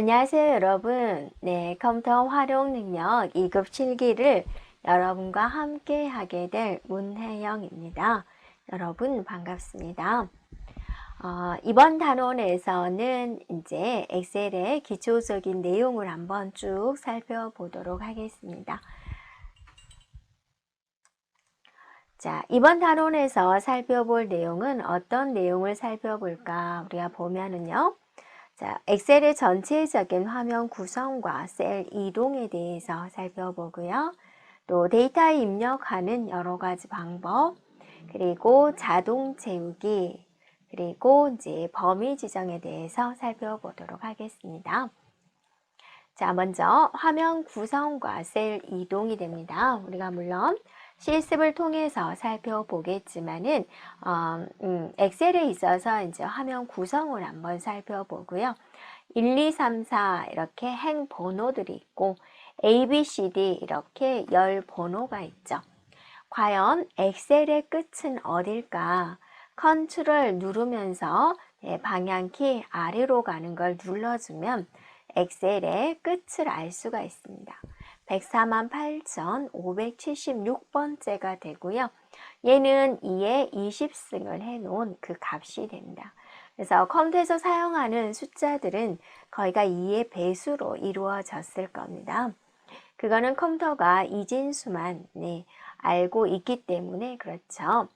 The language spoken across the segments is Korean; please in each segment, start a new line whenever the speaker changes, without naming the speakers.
안녕하세요, 여러분. 네, 컴퓨터 활용 능력 2급 실기를 여러분과 함께 하게 될 문혜영입니다. 여러분 반갑습니다. 이번 단원에서는 이제 엑셀의 기초적인 내용을 한번 쭉 살펴보도록 하겠습니다. 자, 이번 단원에서 살펴볼 내용은 어떤 내용을 살펴볼까? 우리가 보면은요. 자, 엑셀의 전체적인 화면 구성과 셀 이동에 대해서 살펴보고요. 또 데이터 입력하는 여러 가지 방법, 그리고 자동 채우기, 그리고 이제 범위 지정에 대해서 살펴보도록 하겠습니다. 자, 먼저 화면 구성과 셀 이동이 됩니다. 우리가 물론 실습을 통해서 살펴보겠지만은 엑셀에 있어서 이제 화면 구성을 한번 살펴보고요. 1, 2, 3, 4 이렇게 행 번호들이 있고 A, B, C, D 이렇게 열 번호가 있죠. 과연 엑셀의 끝은 어딜까? 컨트롤 누르면서 방향키 아래로 가는 걸 눌러주면 엑셀의 끝을 알 수가 있습니다. 148,576번째가 되고요. 얘는 2에 20승을 해놓은 그 값이 됩니다. 그래서 컴퓨터에서 사용하는 숫자들은 거의가 2의 배수로 이루어졌을 겁니다. 그거는 컴퓨터가 이진수만 알고 있기 때문에 그렇죠.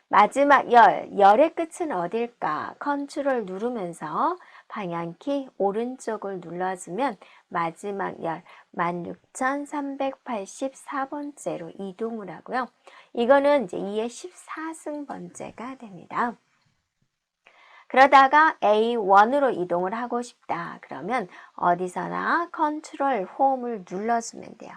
마지막 열의 끝은 어딜까? 컨트롤 누르면서 방향키 오른쪽을 눌러주면 마지막 열 16,384번째로 이동을 하고요. 이거는 이제 2의 14승번째가 됩니다. 그러다가 A1으로 이동을 하고 싶다. 그러면 어디서나 컨트롤 홈을 눌러주면 돼요.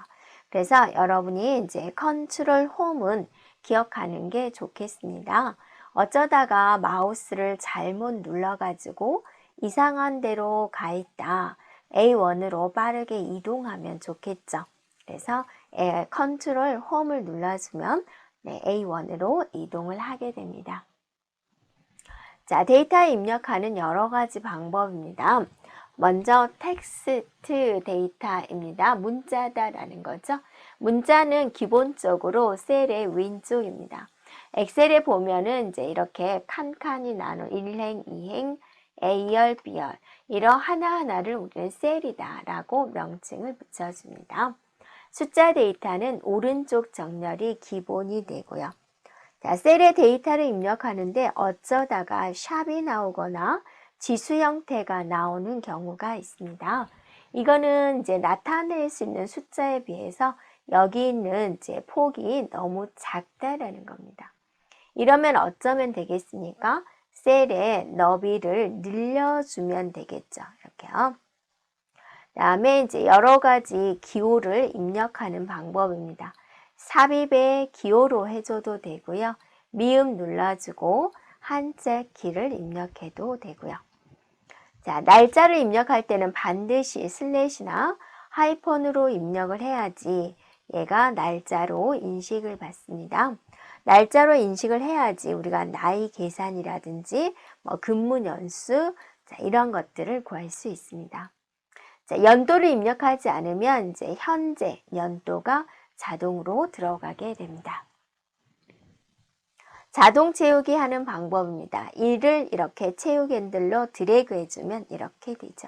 그래서 여러분이 이제 컨트롤 홈은 기억하는 게 좋겠습니다. 어쩌다가 마우스를 잘못 눌러가지고 이상한 데로 가 있다. A1으로 빠르게 이동하면 좋겠죠. 그래서 컨트롤 홈을 눌러주면 A1으로 이동을 하게 됩니다. 자, 데이터 입력하는 여러 가지 방법입니다. 먼저 텍스트 데이터입니다. 문자다라는 거죠. 문자는 기본적으로 셀의 왼쪽입니다. 엑셀에 보면은 이제 이렇게 칸칸이 나눈 1행, 2행, A열, B열 이런 하나하나를 우리는 셀이다라고 명칭을 붙여줍니다. 숫자 데이터는 오른쪽 정렬이 기본이 되고요. 자, 셀에 데이터를 입력하는데 어쩌다가 샵이 나오거나 지수 형태가 나오는 경우가 있습니다. 이거는 이제 나타낼 수 있는 숫자에 비해서 여기 있는 이제 폭이 너무 작다라는 겁니다. 이러면 어쩌면 되겠습니까? 셀의 너비를 늘려주면 되겠죠. 이렇게요. 다음에 이제 여러 가지 기호를 입력하는 방법입니다. 삽입의 기호로 해줘도 되고요. 미음 눌러주고 한자 키를 입력해도 되고요. 자, 날짜를 입력할 때는 반드시 슬래시나 하이펀으로 입력을 해야지 얘가 날짜로 인식을 받습니다. 날짜로 인식을 해야지 우리가 나이 계산이라든지 근무 연수 이런 것들을 구할 수 있습니다. 자, 연도를 입력하지 않으면 이제 현재 연도가 자동으로 들어가게 됩니다. 자동 채우기 하는 방법입니다. 1을 이렇게 채우기 핸들로 드래그 해주면 이렇게 되죠.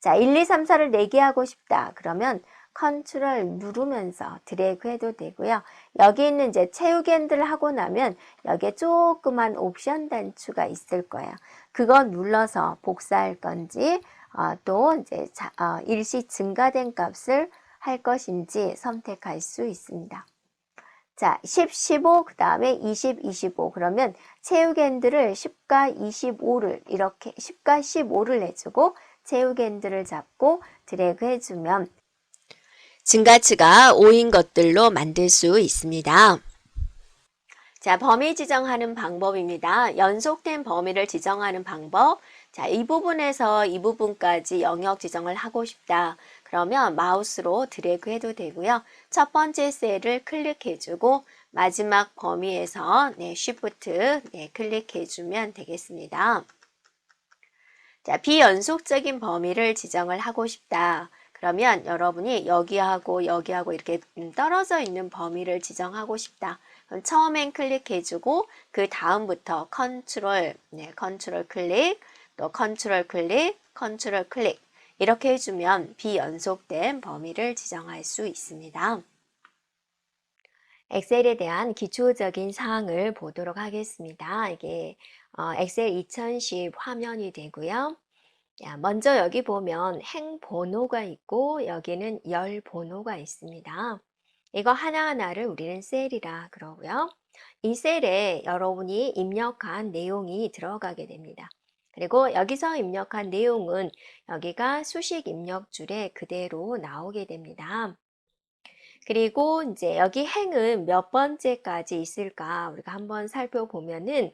자, 1, 2, 3, 4를 4개 하고 싶다. 그러면 컨트롤 누르면서 드래그 해도 되고요. 여기 있는 이제 채우기 핸들을 하고 나면 여기에 조그만 옵션 단추가 있을 거예요. 그거 눌러서 복사할 건지 또 이제 일시 증가된 값을 할 것인지 선택할 수 있습니다. 자, 10, 15, 그 다음에 20, 25 그러면 채우기 핸들을 10과 25를 이렇게 10과 15를 해주고 채우기 핸들을 잡고 드래그 해주면 증가치가 5인 것들로 만들 수 있습니다. 자, 범위 지정하는 방법입니다. 연속된 범위를 지정하는 방법. 자, 이 부분에서 이 부분까지 영역 지정을 하고 싶다. 그러면 마우스로 드래그 해도 되고요. 첫 번째 셀을 클릭해주고 마지막 범위에서 Shift 클릭해주면 되겠습니다. 자, 비연속적인 범위를 지정을 하고 싶다. 그러면 여러분이 여기하고 여기하고 이렇게 떨어져 있는 범위를 지정하고 싶다. 그럼 처음엔 클릭해주고 그 다음부터 컨트롤 클릭, 또 컨트롤 클릭, 컨트롤 클릭 이렇게 해주면 비연속된 범위를 지정할 수 있습니다. 엑셀에 대한 기초적인 사항을 보도록 하겠습니다. 이게 엑셀 2010 화면이 되고요. 먼저 여기 보면 행 번호가 있고 여기는 열 번호가 있습니다. 이거 하나하나를 우리는 셀이라 그러고요. 이 셀에 여러분이 입력한 내용이 들어가게 됩니다. 그리고 여기서 입력한 내용은 여기가 수식 입력줄에 그대로 나오게 됩니다. 그리고 이제 여기 행은 몇 번째까지 있을까 우리가 한번 살펴보면은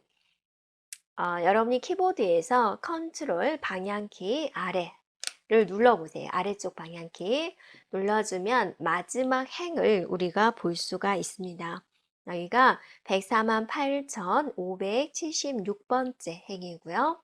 여러분이 키보드에서 컨트롤 방향키 아래를 눌러보세요. 아래쪽 방향키 눌러주면 마지막 행을 우리가 볼 수가 있습니다. 여기가 148,576번째 행이고요.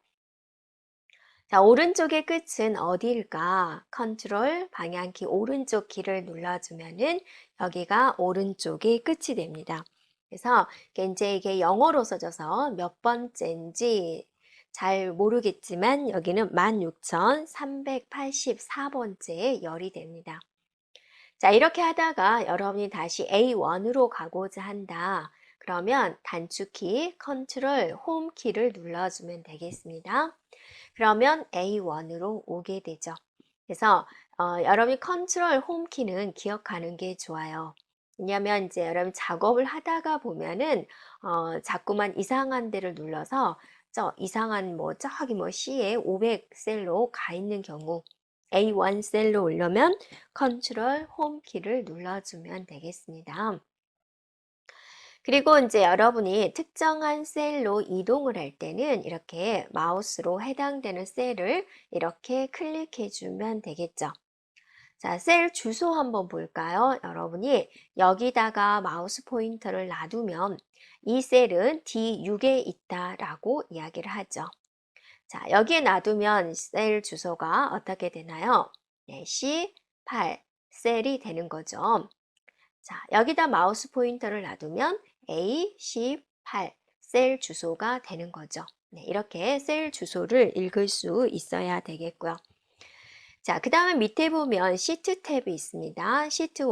자, 오른쪽의 끝은 어디일까? 컨트롤 방향키 오른쪽 키를 눌러주면은 여기가 오른쪽이 끝이 됩니다. 그래서 이제 이게 영어로 써져서 몇 번째인지 잘 모르겠지만 여기는 16,384번째 열이 됩니다. 자, 이렇게 하다가 여러분이 다시 A1으로 가고자 한다. 그러면 단축키 컨트롤 홈 키를 눌러주면 되겠습니다. 그러면 A1으로 오게 되죠. 그래서 여러분이 컨트롤 홈 키는 기억하는 게 좋아요. 왜냐하면 이제 여러분 작업을 하다가 보면은 자꾸만 이상한 데를 눌러서 이상한 저기 C에 500셀로 가 있는 경우 A1 셀로 오려면 컨트롤 홈 키를 눌러주면 되겠습니다. 그리고 이제 여러분이 특정한 셀로 이동을 할 때는 이렇게 마우스로 해당되는 셀을 이렇게 클릭해 주면 되겠죠. 자, 셀 주소 한번 볼까요? 여러분이 여기다가 마우스 포인터를 놔두면 이 셀은 D6에 있다라고 이야기를 하죠. 자, 여기에 놔두면 셀 주소가 어떻게 되나요? 네, C8 셀이 되는 거죠. 자, 여기다 마우스 포인터를 놔두면 A18 셀 주소가 되는 거죠. 네, 이렇게 셀 주소를 읽을 수 있어야 되겠고요. 자, 그 다음에 밑에 보면 시트 탭이 있습니다. 시트 1, 2,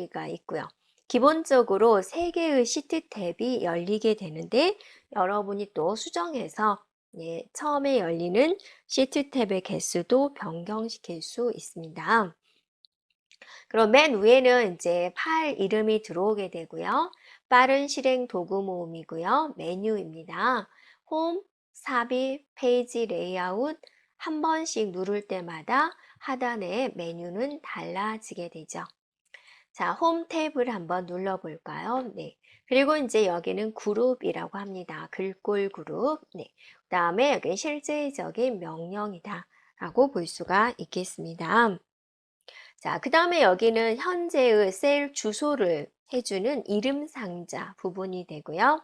3가 있고요. 기본적으로 3개의 시트 탭이 열리게 되는데 여러분이 또 수정해서 처음에 열리는 시트 탭의 개수도 변경시킬 수 있습니다. 그럼 맨 위에는 이제 파일 이름이 들어오게 되고요. 빠른 실행 도구 모음이고요. 메뉴입니다. 홈, 삽입, 페이지 레이아웃 한 번씩 누를 때마다 하단의 메뉴는 달라지게 되죠. 자, 홈 탭을 한번 눌러볼까요? 네. 그리고 이제 여기는 그룹이라고 합니다. 글꼴 그룹. 네. 그 다음에 여기는 실제적인 명령이다 라고 볼 수가 있겠습니다. 자, 그 다음에 여기는 현재의 셀 주소를 해주는 이름 상자 부분이 되고요.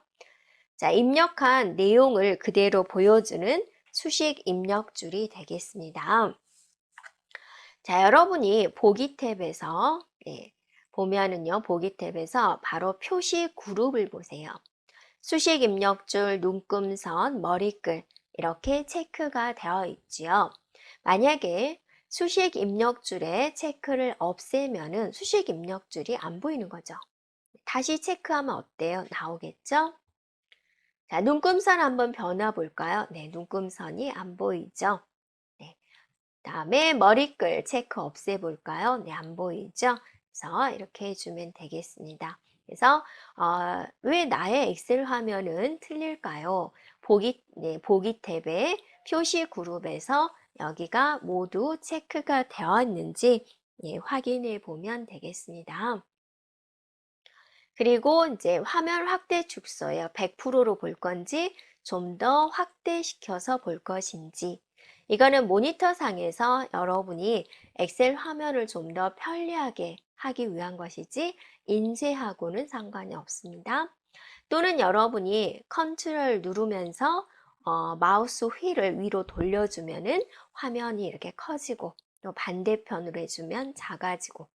자, 입력한 내용을 그대로 보여주는 수식 입력줄이 되겠습니다. 자, 여러분이 보기 탭에서 보면은요, 보기 탭에서 바로 표시 그룹을 보세요. 수식 입력줄, 눈금선, 머리글 이렇게 체크가 되어 있지요. 만약에 수식 입력줄에 체크를 없애면은 수식 입력줄이 안 보이는 거죠. 다시 체크하면 어때요? 나오겠죠? 자, 눈금선 한번 변화 볼까요? 네, 눈금선이 안 보이죠? 네. 다음에 머리글 체크 없애 볼까요? 네, 안 보이죠? 그래서 이렇게 해주면 되겠습니다. 그래서 왜 나의 엑셀 화면은 틀릴까요? 보기 탭에 표시 그룹에서 여기가 모두 체크가 되어 있는지 확인해 보면 되겠습니다. 그리고 이제 화면 확대 축소예요. 100%로 볼 건지 좀 더 확대시켜서 볼 것인지 이거는 모니터 상에서 여러분이 엑셀 화면을 좀 더 편리하게 하기 위한 것이지 인쇄하고는 상관이 없습니다. 또는 여러분이 컨트롤 누르면서 마우스 휠을 위로 돌려주면은 화면이 이렇게 커지고 또 반대편으로 해주면 작아지고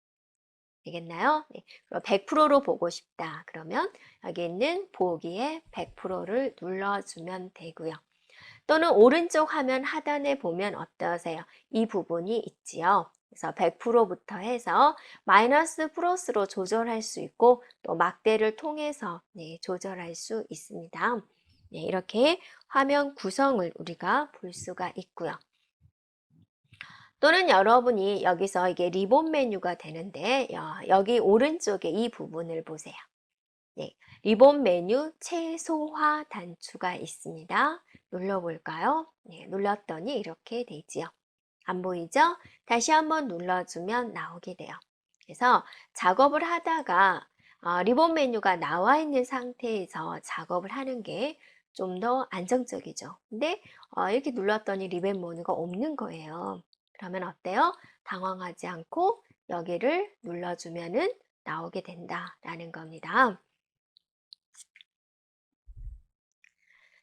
되겠나요? 네. 100%로 보고 싶다. 그러면 여기 있는 보기에 100%를 눌러주면 되고요. 또는 오른쪽 화면 하단에 보면 어떠세요? 이 부분이 있지요. 그래서 100%부터 해서 마이너스 플러스로 조절할 수 있고 또 막대를 통해서 조절할 수 있습니다. 네, 이렇게 화면 구성을 우리가 볼 수가 있고요. 또는 여러분이 여기서 이게 리본 메뉴가 되는데 여기 오른쪽에 이 부분을 보세요. 네, 리본 메뉴 최소화 단추가 있습니다. 눌러볼까요? 네, 눌렀더니 이렇게 되지요. 안 보이죠? 다시 한번 눌러주면 나오게 돼요. 그래서 작업을 하다가 리본 메뉴가 나와 있는 상태에서 작업을 하는 게 좀 더 안정적이죠. 근데 이렇게 눌렀더니 리본 메뉴가 없는 거예요. 그러면 어때요? 당황하지 않고 여기를 눌러주면은 나오게 된다라는 겁니다.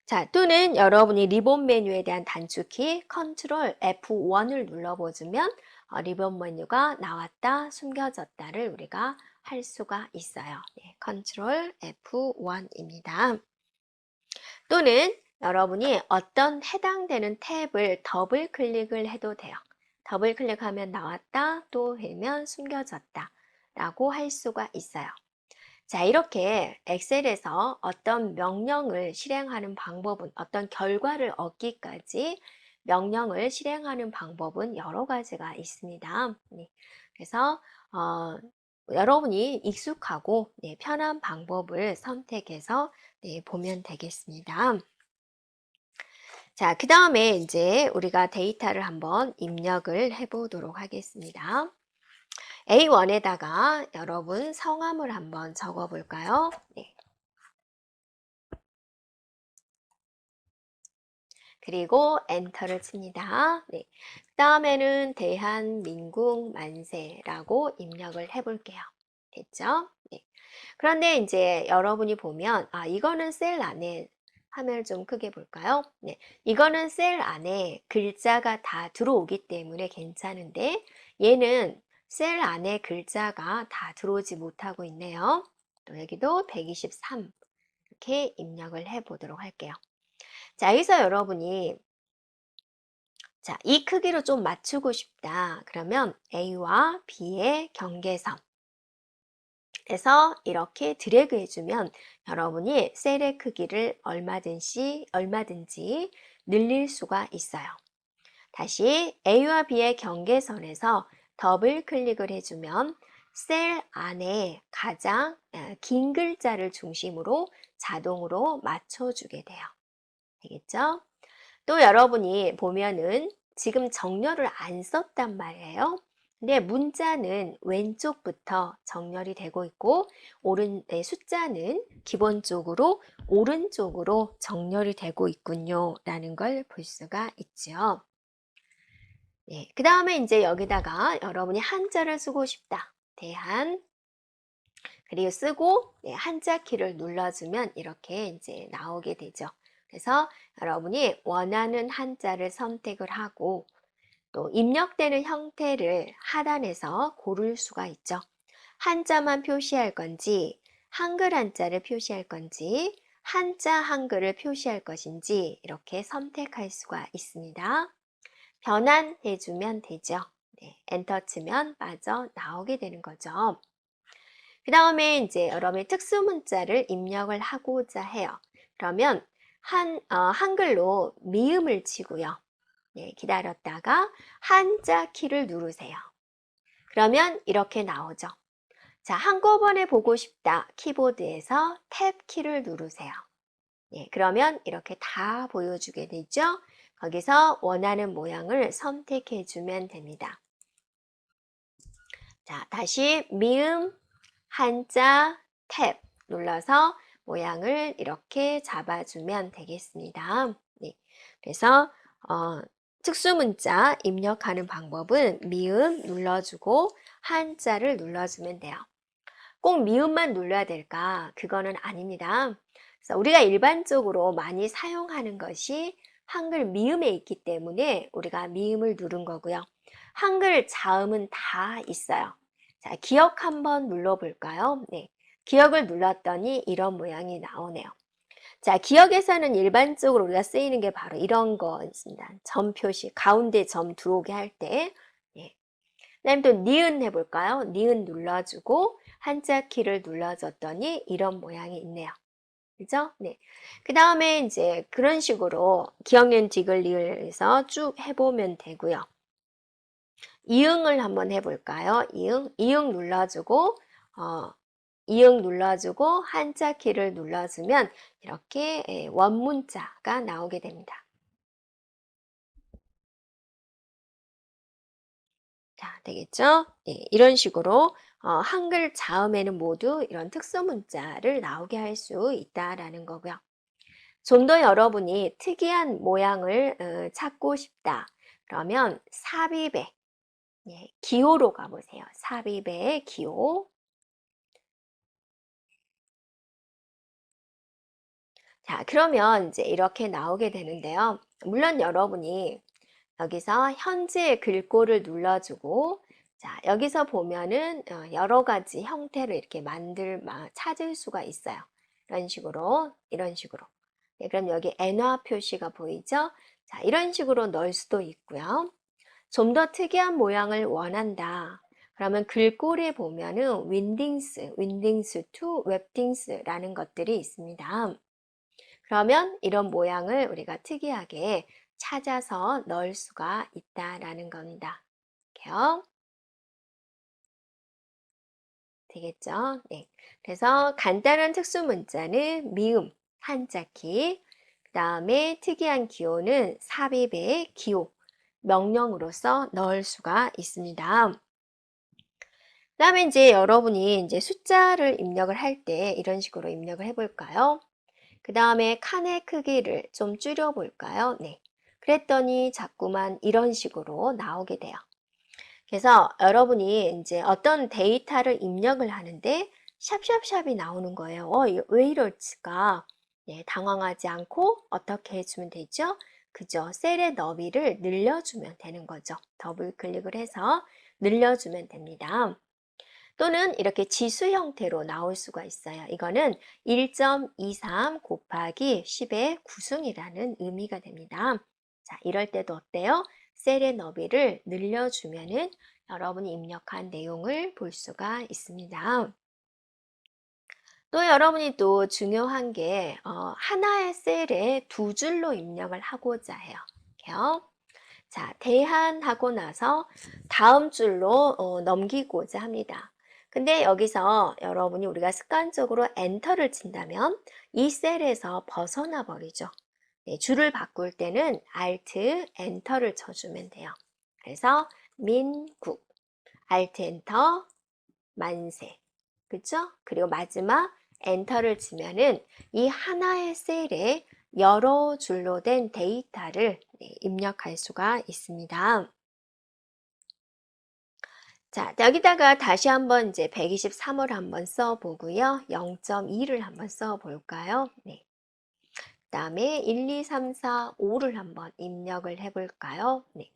자, 또는 여러분이 리본 메뉴에 대한 단축키 컨트롤 F1을 눌러보시면 리본 메뉴가 나왔다, 숨겨졌다를 우리가 할 수가 있어요. 네, 컨트롤 F1입니다. 또는 여러분이 어떤 해당되는 탭을 더블 클릭을 해도 돼요. 더블 클릭하면 나왔다, 또 하면 숨겨졌다 라고 할 수가 있어요. 자, 이렇게 엑셀에서 어떤 명령을 실행하는 방법은 어떤 결과를 얻기까지 명령을 실행하는 방법은 여러 가지가 있습니다. 네, 그래서 여러분이 익숙하고 편한 방법을 선택해서 보면 되겠습니다. 자, 그 다음에 이제 우리가 데이터를 한번 입력을 해보도록 하겠습니다. A1에다가 여러분 성함을 한번 적어 볼까요? 네. 그리고 엔터를 칩니다. 네. 그 다음에는 대한민국 만세라고 입력을 해 볼게요. 됐죠? 네. 그런데 이제 여러분이 보면 이거는 셀 안에 화면을 좀 크게 볼까요? 네. 이거는 셀 안에 글자가 다 들어오기 때문에 괜찮은데 얘는 셀 안에 글자가 다 들어오지 못하고 있네요. 또 여기도 123 이렇게 입력을 해 보도록 할게요. 자, 여기서 여러분이 자, 이 크기로 좀 맞추고 싶다. 그러면 A와 B의 경계선 에서 이렇게 드래그 해주면 여러분이 셀의 크기를 얼마든지 늘릴 수가 있어요. 다시 A와 B의 경계선에서 더블 클릭을 해주면 셀 안에 가장 긴 글자를 중심으로 자동으로 맞춰주게 돼요. 되겠죠? 또 여러분이 보면은 지금 정렬을 안 썼단 말이에요. 근데 문자는 왼쪽부터 정렬이 되고 있고 숫자는 기본적으로 오른쪽으로 정렬이 되고 있군요 라는 걸 볼 수가 있죠. 네, 그 다음에 이제 여기다가 여러분이 한자를 쓰고 싶다. 대한 그리고 쓰고 한자 키를 눌러주면 이렇게 이제 나오게 되죠. 그래서 여러분이 원하는 한자를 선택을 하고 또 입력되는 형태를 하단에서 고를 수가 있죠. 한자만 표시할 건지 한글 한자를 표시할 건지 한자 한글을 표시할 것인지 이렇게 선택할 수가 있습니다. 변환해주면 되죠. 네, 엔터 치면 빠져나오게 되는 거죠. 그 다음에 이제 여러분이 특수 문자를 입력을 하고자 해요. 그러면 한글로 미음을 치고요. 네, 기다렸다가 한자 키를 누르세요. 그러면 이렇게 나오죠. 자, 한꺼번에 보고 싶다. 키보드에서 탭 키를 누르세요. 네, 그러면 이렇게 다 보여주게 되죠. 거기서 원하는 모양을 선택해 주면 됩니다. 자, 다시 미음, 한자, 탭 눌러서 모양을 이렇게 잡아주면 되겠습니다. 네, 그래서 특수문자 입력하는 방법은 미음 눌러주고 한자를 눌러주면 돼요. 꼭 미음만 눌러야 될까? 그거는 아닙니다. 그래서 우리가 일반적으로 많이 사용하는 것이 한글 미음에 있기 때문에 우리가 미음을 누른 거고요. 한글 자음은 다 있어요. 자, 기억 한번 눌러볼까요? 네. 기억을 눌렀더니 이런 모양이 나오네요. 자, 기억에서는 일반적으로 우리가 쓰이는 게 바로 이런 거입니다. 점 표시, 가운데 점 들어오게 할 때. 예. 그다음에 또 니은 해볼까요? 니은 눌러주고 한자 키를 눌러줬더니 이런 모양이 있네요. 그죠? 네. 그 다음에 이제 그런 식으로 기억니은 디귿 리을에서 쭉 해보면 되고요. 이응을 한번 해볼까요? 이응 눌러주고, 이응 눌러주고 한자 키를 눌러주면 이렇게 원문자가 나오게 됩니다. 자, 되겠죠? 네, 이런 식으로 한글 자음에는 모두 이런 특수 문자를 나오게 할 수 있다라는 거고요. 좀 더 여러분이 특이한 모양을 찾고 싶다. 그러면 삽입의 기호로 가보세요. 삽입의 기호. 자, 그러면 이제 이렇게 나오게 되는데요. 물론 여러분이 여기서 현재 글꼴을 눌러주고, 자, 여기서 보면은 여러 가지 형태를 이렇게 찾을 수가 있어요. 이런 식으로. 네, 그럼 여기 엔화 표시가 보이죠? 자, 이런 식으로 넣을 수도 있고요. 좀 더 특이한 모양을 원한다. 그러면 글꼴에 보면은 윈딩스 투 웹딩스라는 것들이 있습니다. 그러면 이런 모양을 우리가 특이하게 찾아서 넣을 수가 있다라는 겁니다. 이렇게요. 되겠죠? 네. 그래서 간단한 특수 문자는 미음, 한자키, 그 다음에 특이한 기호는 삽입의 기호, 명령으로서 넣을 수가 있습니다. 그 다음에 이제 여러분이 이제 숫자를 입력을 할 때 이런 식으로 입력을 해볼까요? 그 다음에 칸의 크기를 좀 줄여볼까요? 네. 그랬더니 자꾸만 이런 식으로 나오게 돼요. 그래서 여러분이 이제 어떤 데이터를 입력을 하는데 샵샵샵이 나오는 거예요. 왜 이럴까? 네, 당황하지 않고 어떻게 해주면 되죠? 그죠? 셀의 너비를 늘려주면 되는 거죠. 더블 클릭을 해서 늘려주면 됩니다. 또는 이렇게 지수 형태로 나올 수가 있어요. 이거는 1.23 곱하기 10의 구승이라는 의미가 됩니다. 자, 이럴 때도 어때요? 셀의 너비를 늘려주면은 여러분이 입력한 내용을 볼 수가 있습니다. 또 여러분이 또 중요한 게 하나의 셀에 두 줄로 입력을 하고자 해요. 이렇게요. 자, 대한하고 나서 다음 줄로 넘기고자 합니다. 근데 여기서 여러분이 우리가 습관적으로 엔터를 친다면 이 셀에서 벗어나 버리죠. 네, 줄을 바꿀 때는 Alt 엔터를 쳐주면 돼요. 그래서 민국, Alt 엔터, 만세. 그쵸? 그리고 마지막 엔터를 치면은 이 하나의 셀에 여러 줄로 된 데이터를 입력할 수가 있습니다. 자, 여기다가 다시 한번 이제 123을 한번 써보고요. 0.2를 한번 써볼까요? 네. 그 다음에 1, 2, 3, 4, 5를 한번 입력을 해볼까요? 네.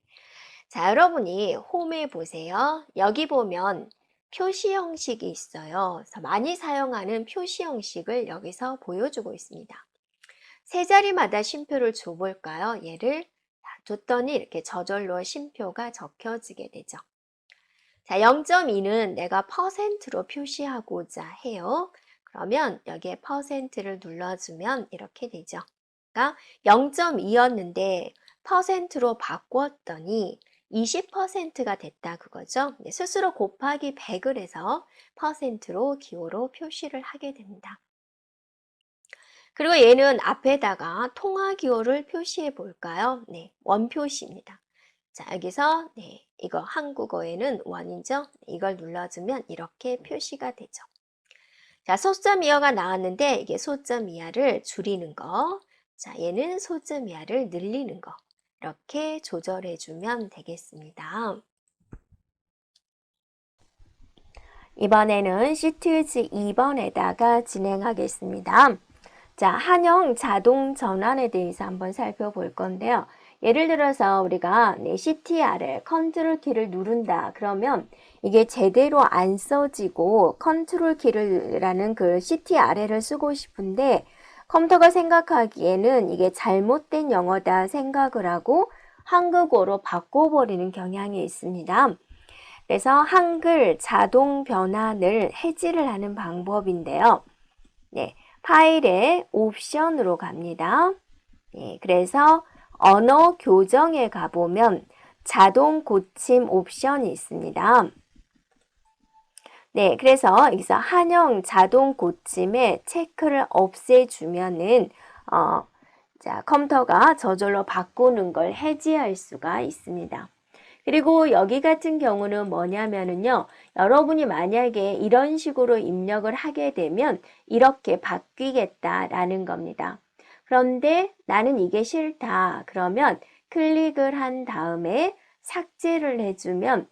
자, 여러분이 홈에 보세요. 여기 보면 표시 형식이 있어요. 그래서 많이 사용하는 표시 형식을 여기서 보여주고 있습니다. 세 자리마다 쉼표를 줘볼까요? 얘를 줬더니 이렇게 저절로 쉼표가 적혀지게 되죠. 자, 0.2는 내가 퍼센트로 표시하고자 해요. 그러면 여기에 퍼센트를 눌러주면 이렇게 되죠. 그러니까 0.2였는데 퍼센트로 바꿨더니 20%가 됐다 그거죠. 스스로 곱하기 100을 해서 퍼센트로 기호로 표시를 하게 됩니다. 그리고 얘는 앞에다가 통화 기호를 표시해 볼까요? 네, 원표시입니다. 자, 여기서 이거 한국어에는 원이죠. 이걸 눌러주면 이렇게 표시가 되죠. 자, 소점 이하가 나왔는데 이게 소점 이하를 줄이는 거. 자, 얘는 소점 이하를 늘리는 거. 이렇게 조절해 주면 되겠습니다. 이번에는 시트즈 2번에다가 진행하겠습니다. 자, 한영 자동 전환에 대해서 한번 살펴볼 건데요. 예를 들어서 우리가 CTRL, 컨트롤 키를 누른다. 그러면 이게 제대로 안 써지고 컨트롤 키라는 그 CTRL을 쓰고 싶은데 컴퓨터가 생각하기에는 이게 잘못된 영어다 생각을 하고 한국어로 바꿔버리는 경향이 있습니다. 그래서 한글 자동 변환을 해지를 하는 방법인데요. 네, 파일의 옵션으로 갑니다. 네, 그래서 언어 교정에 가보면 자동 고침 옵션이 있습니다. 네, 그래서 여기서 한영 자동 고침에 체크를 없애주면은 자, 컴퓨터가 저절로 바꾸는 걸 해지할 수가 있습니다. 그리고 여기 같은 경우는 뭐냐면은요, 여러분이 만약에 이런 식으로 입력을 하게 되면 이렇게 바뀌겠다라는 겁니다. 그런데 나는 이게 싫다. 그러면 클릭을 한 다음에 삭제를 해주면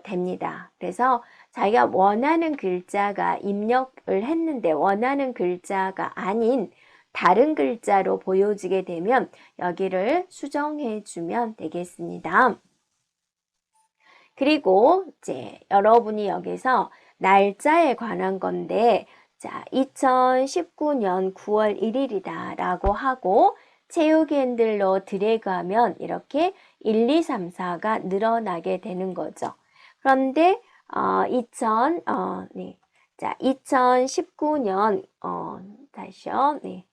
됩니다. 그래서 자기가 원하는 글자가 입력을 했는데 원하는 글자가 아닌 다른 글자로 보여지게 되면 여기를 수정해 주면 되겠습니다. 그리고 이제 여러분이 여기서 날짜에 관한 건데 자, 2019년 9월 1일이다 라고 하고 채우기 핸들로 드래그하면 이렇게 1, 2, 3, 4가 늘어나게 되는 거죠. 그런데 2019년 다시요. 네.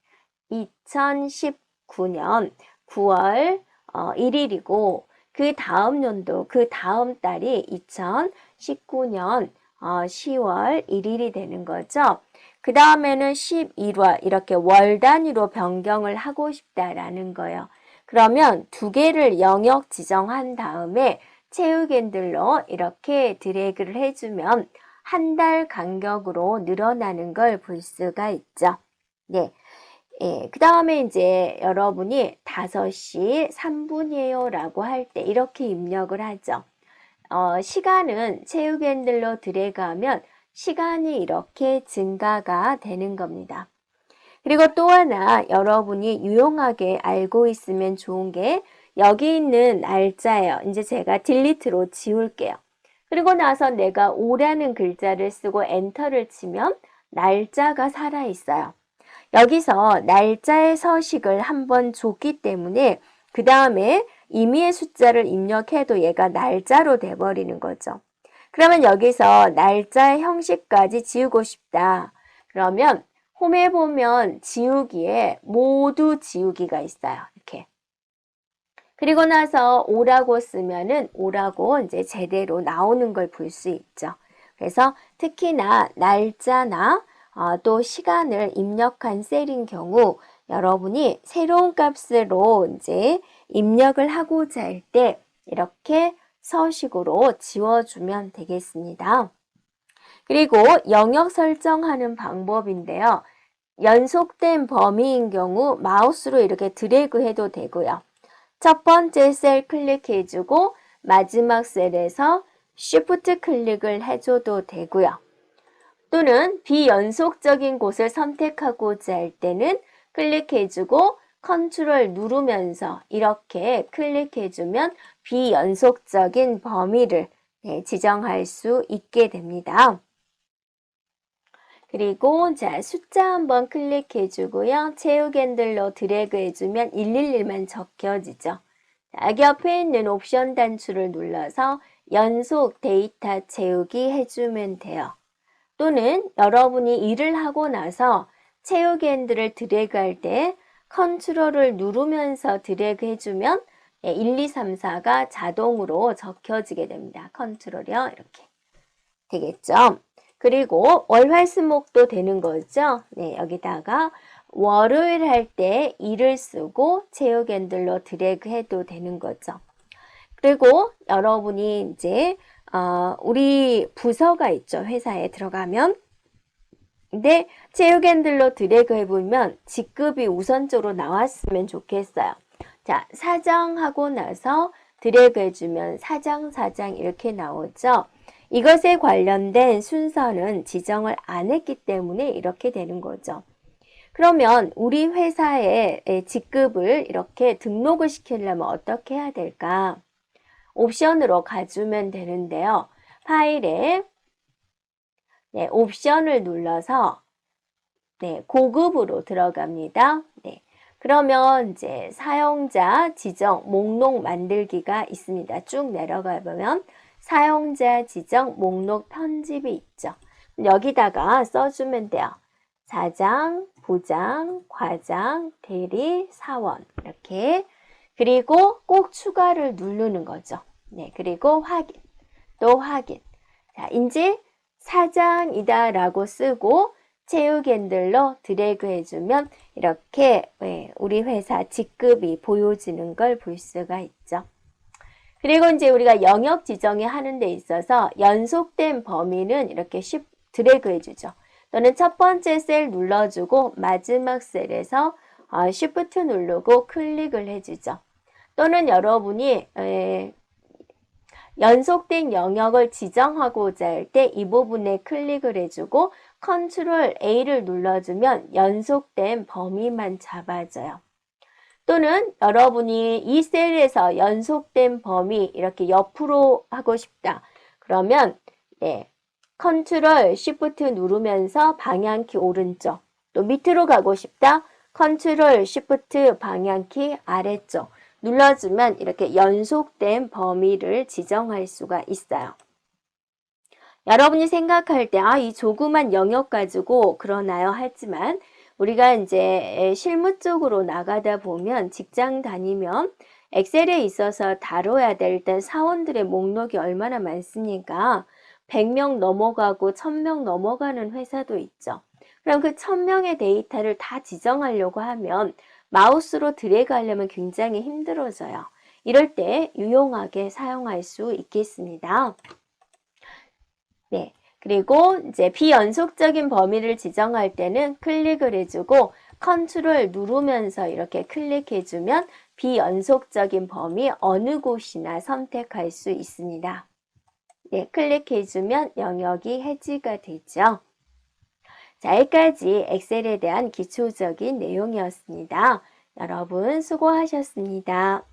2019년 9월 1일이고 그 다음 연도, 그 다음 달이 2019년 10월 1일이 되는 거죠. 그 다음에는 11월 이렇게 월 단위로 변경을 하고 싶다라는 거예요. 그러면 두 개를 영역 지정한 다음에 채우기 핸들로 이렇게 드래그를 해주면 한 달 간격으로 늘어나는 걸 볼 수가 있죠. 네. 예, 그 다음에 이제 여러분이 5시 3분이에요 라고 할 때 이렇게 입력을 하죠. 시간은 채우기 핸들로 드래그하면 시간이 이렇게 증가가 되는 겁니다. 그리고 또 하나 여러분이 유용하게 알고 있으면 좋은 게 여기 있는 날짜예요. 이제 제가 딜리트로 지울게요. 그리고 나서 내가 오라는 글자를 쓰고 엔터를 치면 날짜가 살아있어요. 여기서 날짜의 서식을 한번 줬기 때문에 그 다음에 임의의 숫자를 입력해도 얘가 날짜로 돼버리는 거죠. 그러면 여기서 날짜의 형식까지 지우고 싶다. 그러면 홈에 보면 지우기에 모두 지우기가 있어요. 이렇게. 그리고 나서 오라고 쓰면은 오라고 이제 제대로 나오는 걸 볼 수 있죠. 그래서 특히나 날짜나 또 시간을 입력한 셀인 경우 여러분이 새로운 값으로 이제 입력을 하고자 할 때 이렇게 서식으로 지워주면 되겠습니다. 그리고 영역 설정하는 방법인데요. 연속된 범위인 경우 마우스로 이렇게 드래그 해도 되고요. 첫 번째 셀 클릭해주고 마지막 셀에서 Shift 클릭을 해줘도 되고요. 또는 비연속적인 곳을 선택하고자 할 때는 클릭해주고 컨트롤 누르면서 이렇게 클릭해주면 비연속적인 범위를 지정할 수 있게 됩니다. 그리고 자 숫자 한번 클릭해 주고요. 채우기 핸들로 드래그 해주면 111만 적혀지죠. 자, 옆에 있는 옵션 단추를 눌러서 연속 데이터 채우기 해주면 돼요. 또는 여러분이 일을 하고 나서 채우기 핸들을 드래그 할 때 컨트롤을 누르면서 드래그 해주면 1, 2, 3, 4가 자동으로 적혀지게 됩니다. 컨트롤이요. 이렇게 되겠죠. 그리고 월화수목도 되는 거죠. 네, 여기다가 월요일 할 때 일을 쓰고 채우기 핸들로 드래그 해도 되는 거죠. 그리고 여러분이 이제 우리 부서가 있죠. 회사에 들어가면. 근데 채우기 핸들로 드래그 해보면 직급이 우선적으로 나왔으면 좋겠어요. 자, 사장하고 나서 드래그 해주면 사장 이렇게 나오죠. 이것에 관련된 순서는 지정을 안 했기 때문에 이렇게 되는 거죠. 그러면 우리 회사에 직급을 이렇게 등록을 시키려면 어떻게 해야 될까? 옵션으로 가주면 되는데요. 파일에 네, 옵션을 눌러서 네, 고급으로 들어갑니다. 네. 그러면 이제 사용자 지정 목록 만들기가 있습니다. 쭉 내려가 보면 사용자 지정 목록 편집이 있죠. 여기다가 써주면 돼요. 사장, 부장, 과장, 대리, 사원 이렇게. 그리고 꼭 추가를 누르는 거죠. 네, 그리고 확인, 또 확인. 자, 이제 사장이다 라고 쓰고 채우기 핸들로 드래그 해주면 이렇게 우리 회사 직급이 보여지는 걸 볼 수가 있죠. 그리고 이제 우리가 영역 지정이 하는 데 있어서 연속된 범위는 이렇게 드래그 해주죠. 또는 첫 번째 셀 눌러주고 마지막 셀에서 Shift 누르고 클릭을 해주죠. 또는 여러분이 연속된 영역을 지정하고자 할 때 이 부분에 클릭을 해주고 컨트롤 A를 눌러주면 연속된 범위만 잡아줘요. 또는 여러분이 이 셀에서 연속된 범위 이렇게 옆으로 하고 싶다. 그러면 컨트롤 Shift 누르면서 방향키 오른쪽, 또 밑으로 가고 싶다. 컨트롤 Shift 방향키 아래쪽 눌러주면 이렇게 연속된 범위를 지정할 수가 있어요. 여러분이 생각할 때 이 조그만 영역 가지고 그러나요? 하지만 우리가 이제 실무 쪽으로 나가다 보면 직장 다니면 엑셀에 있어서 다뤄야 될 일단 사원들의 목록이 얼마나 많습니까? 100명 넘어가고 1000명 넘어가는 회사도 있죠. 그럼 그 1000명의 데이터를 다 지정하려고 하면 마우스로 드래그 하려면 굉장히 힘들어져요. 이럴 때 유용하게 사용할 수 있겠습니다. 네. 그리고 이제 비연속적인 범위를 지정할 때는 클릭을 해주고 컨트롤 누르면서 이렇게 클릭해주면 비연속적인 범위 어느 곳이나 선택할 수 있습니다. 네, 클릭해주면 영역이 해지가 되죠. 자, 여기까지 엑셀에 대한 기초적인 내용이었습니다. 여러분 수고하셨습니다.